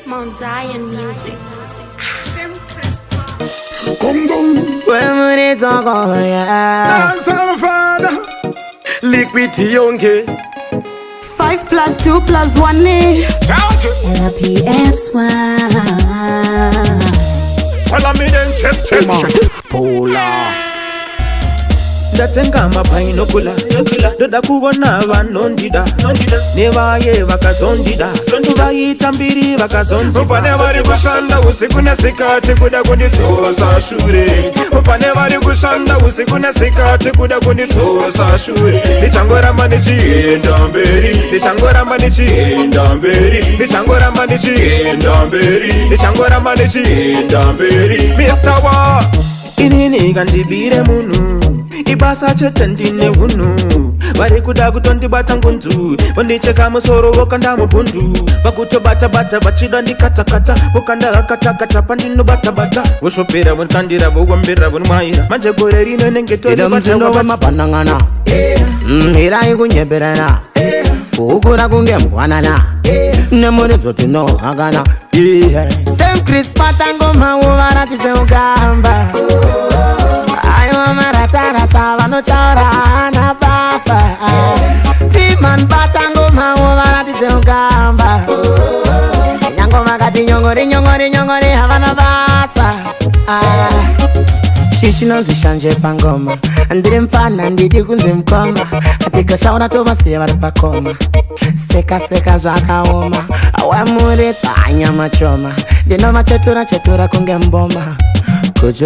Mount Zion Music. Come down. When it's all gone, yeah. Dance our father. Liquid Yonke. 5 + 2 + 1 PS1. Follow me then, check. Pola ndatenga mapainokula doda kubona vanondida nevaye vakazondida vaita mbiri vakazondida pane vari kushanda usiku nesikati kuda kundidzosa shure pane vari kushanda usiku nesikati kuda kundidzosa shure ndichangoramba ndichienda mberi ndichangoramba ndichienda mberi ndichangoramba ndichienda mberi ndichangoramba ndichienda mberi Mr. Wa inini kandibire munhu ibasa chete ndine hunu vari kuda kutondibata ngunzu vondicheka musoro vokanda mubhundu vakutobata-bata vachida ndikatakata vokanda hakatakata pandinobata-bata vosvopera vonkandira vogombera vonmaira manje gore rino nenge torivamuzindo vemapanangana mirai kunyemberana kukura kunge mgwanana nemuridzo tinohangana Sam Chris patangoma uvaratidze ugamba aiwa maratarata vanotaura ana basa Timan patangoma uvaratidze ugamba nyango vakati nyongori havana basa Shishinonzi shanje pangoma ndiri mfana ndidi kunzi mkoma atikashaona tovasiye vari pakoma seka zvakaoma awamuretsa anyama choma ndinomachetura kunge mboma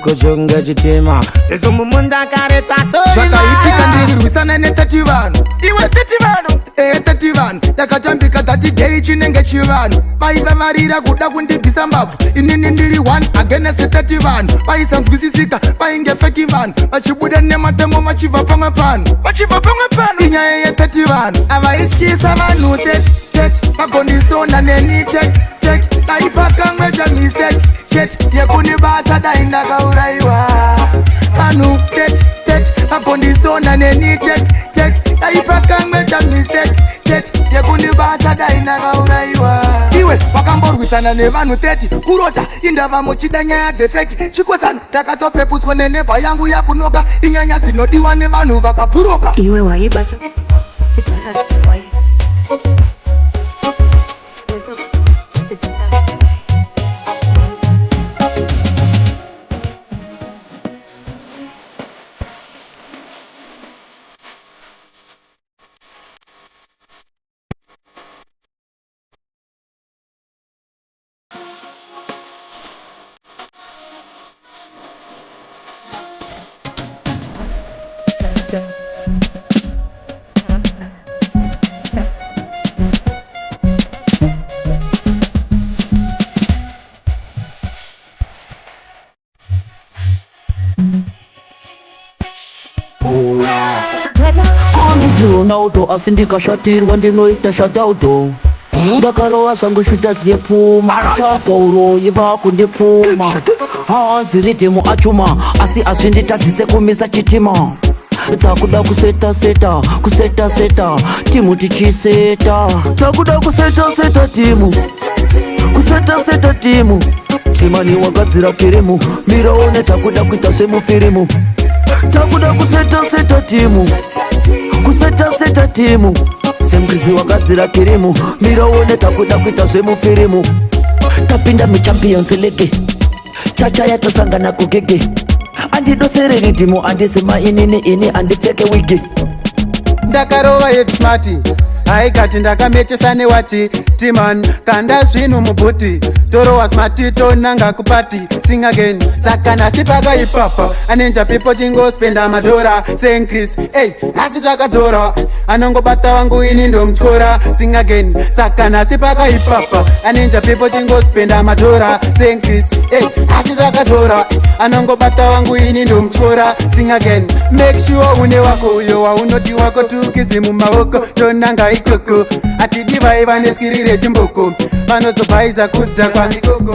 kucho ngechitima izumumunda karetsa zvakaitika ndirirwisana ne30 vanhu iwe 30 vanhu 30 vanhu takatambika dhati dei chinenge chivanhu vaivavarira kuda kundibvisa mbabvu inini ndiri 1 against 30 vanhu vaisanzwisisika vainge feki vanhu vachibuda nematemo vachibva pamwe pano inyaya ye30 vanhu avaityisa vanhu 30 vagondisona neni tek daipakamweta mistake ket yekunibata dai ndakauraiwa vanhu 30 vagondisona neni tek daipakamweta mistake ket yekunibata dai ndakauraiwa iwe wakamborwisana nevanhu 30 kurota indava muchida nyaya dzefeki chikotsano takatopeputswa nenebha yangu yakunoka inyanya dzinodiwa nevanhu vakabhuroka Iwe waibata. Ronaldo asindikashatirwa ndinoita shatauto ndakarowa zvangu shuta dzepfuma chakauroiva kundipfuma hadziri timu achuma asi azvinditadzise kumisa chitima takuda kuseta timu tichiseta takuda kuseta timu kuseta timu timani wagadzira kirimu miraone takuda kuita zvemufirimu takuda kuseta timu kuseta timu semkrizi wakadzira kirimu miraone takuda kuita zvemufirimu tapinda muchampions league chacha yatosangana kugege andidosereri timu andisema ini andipfeke wigi ndakarova yevsmati haikati ndakamechesa newati timan kanda zvinu mubhuti torowa smati tonanga kupati sing again saka nasi pakaipapa anenja pipo tingospenda madhora senkris nasi takadzora anongobata wangu ini ndomutyora sing again saka nasi pakaipapa anenja pipo tingospenda madhora senkris nasi takadzora anongobata wangu ini ndomutyora sing again make sure une wako uyo waunoti wako tukizi mumaoko tonanga ikoko atidi vaiva neskirire chimboko vanozobhaisa kudhakwa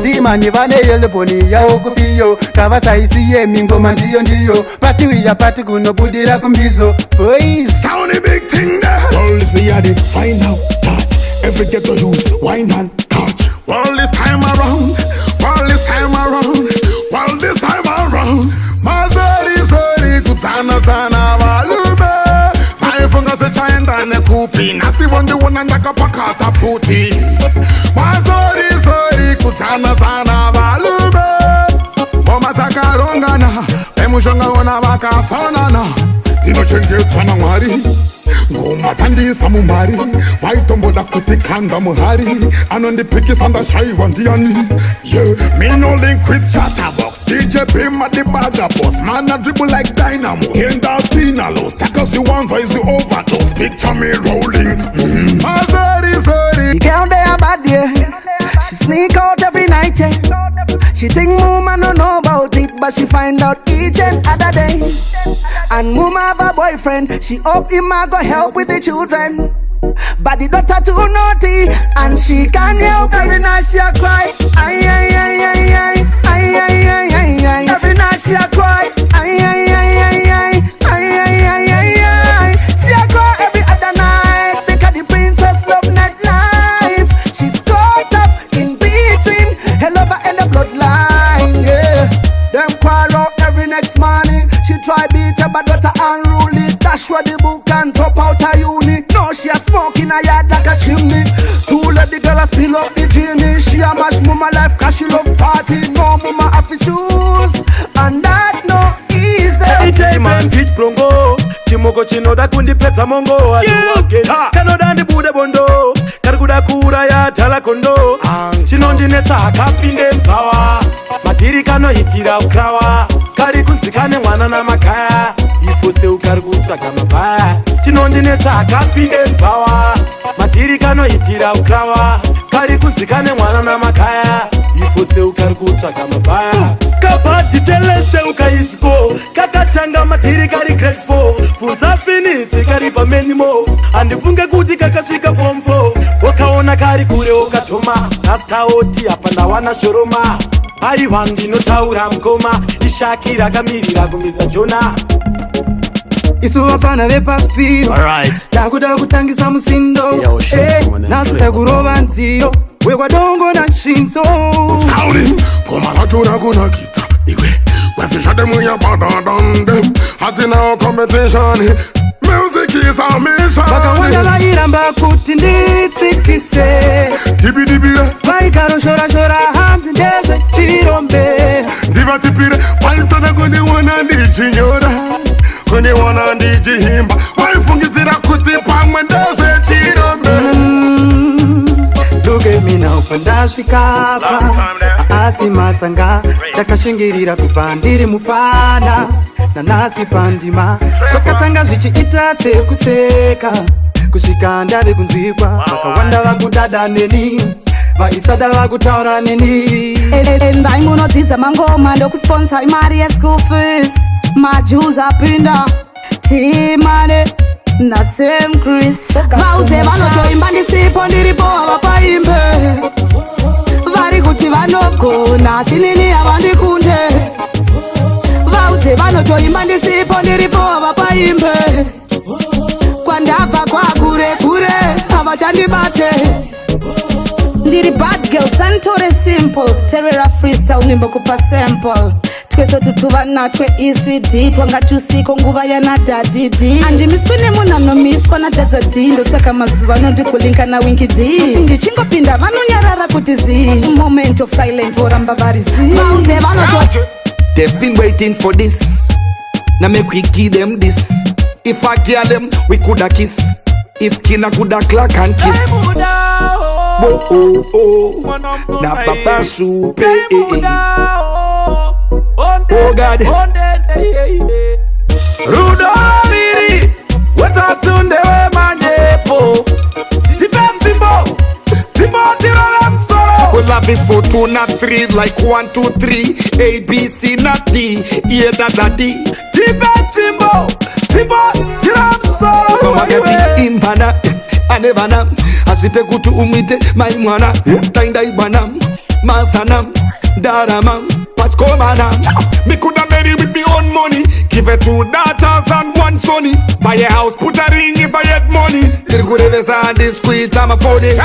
ndimani vane yeleboni yavo kufiyo kavasaisiye mingoma ndiyo patiwiya pati kunobudira kumbizo Sound a big thing there. All the find out that every ghetto youth wine and catch. Well, this time around, mazori kutana sana walume vaifunga sechaenda nekupi nasi wandi wanandaka pakata puti mazori kutana sana walume bomataka rongana emushonga wana wakasonana dinochengetwa na mwari ngoma tandisa mumari vaitomboda kuti kanda muhari anondipikisa ndashaiwa ndiani me no link with chatterbox DJ Pima the bagger boss man a dribble like dynamo in the Tina low stack us the ones is the overdose picture me rolling sorry the girl there bad yeah she sneak out every night yeah she think woman don't know about it but she find out each and other day and mama have a boyfriend she hope him a go help with the children but the daughter too naughty and she can't help it. Every night she a cry ay ay ay ay ay ay ay ay ay ay every night she a cry ay ay ay ay ay ay ay ay ay ay she a cry every other night because the princess love not life she's caught up in between her lover and the bloodline yeah them quarrel every next morning she try beat her but daughter unruly dash with the book and top out her uni no she a smoke in a yard like a chimney to let the girl spill up the genie she a mash mama life cause she love party no mama have to choose and that no easy DJ man pitch prongo chimoko chinoda kundipedza mongo atuwake kanoda ndibude bondo karikuda kura ya tala kondo chinondinetsa akapinde mpawa madhiri kanohitira ukrawa kari kunzikane mwana namakaya ifose ukari kutsvaga mabhaya chinondinetsa akapinde mpawa madhiri kanohitira ukrawa kari kunzikane mwana namakaya ifose ukari kutsvaga mabhaya kabhadhi telese ukaisiko kakatanga madhiri kari grade 4 funza finiti kari pamenimo handifunge kuti kakasvika form 4 wakaona kari kure ukatoma nastaoti apa ndawana shoroma aiwa ndinotaura mukoma ishakira kamirira kumidza jona isu vafana vepafiro takuda kutangisa musindo nasita kurova nziyo wekwadongo na nshinzo ngoma rachura kunakita iwe wefishade muya badadandem hatina competition music is our mission vakawanda vairamba kuti nditsikise dibidibire vaikaroshorashora hanzi ndezve chirombe ndivatipire vaisada kundiona ndichinyora kundiona ndichihimba vaifungidzira kuti pamwe ndezve chirombe Look at me now pandasvikapa asi masanga takashingirira kubva ndiri mufana nanasi pandima zvakatanga zvichiita sekuseka kusvika ndave kunzikwa vakawanda vakudada neni vaisada vakutaura neni endai munodzidza mangoma ndokusponsa imari yeschool fees majuzi apinda timane nasem chris vauze vanotoimba ndisipo ndiripo havapaimbe vari kuti vanogona sinini havandikunde vauze vanotoimba ndisipo ndiripo havapaimbe kwandabva kwakure kure havachandibate ndiri bad girl santore simple terera freestyle nimbo kupa sample tweso tutuva natwe ECD twanga tusiko nguva yana dadidi andimiswi nemunhu anomiswa nadadzadi ndosaka mazuva nondikulinka nawinki d ndichingopinda vanonyarara kuti zi moment of silent voramba vari zi vauze vanoto they've been waiting for this now make we give them this if I get them we coulda kiss if kina coulda clack and kiss oh oh oh na papa soupe oh God Rudoviri wetatunde we manyepo Jipemzimbo Zimbo tirole msoro well love is for 2 not 3 like 1 2 3 A B C not D E da da D Jipemzimbo Zimbo tirole msoro Mama get in bana anevana asite kutu umite my mwana tainda ibana masana darama Komana. Me coulda marry with me own money. Give her 2 daughters and 1 sonny. Buy a house, put a ring if I had money. Till good ever and this squeeze, I'm a phony.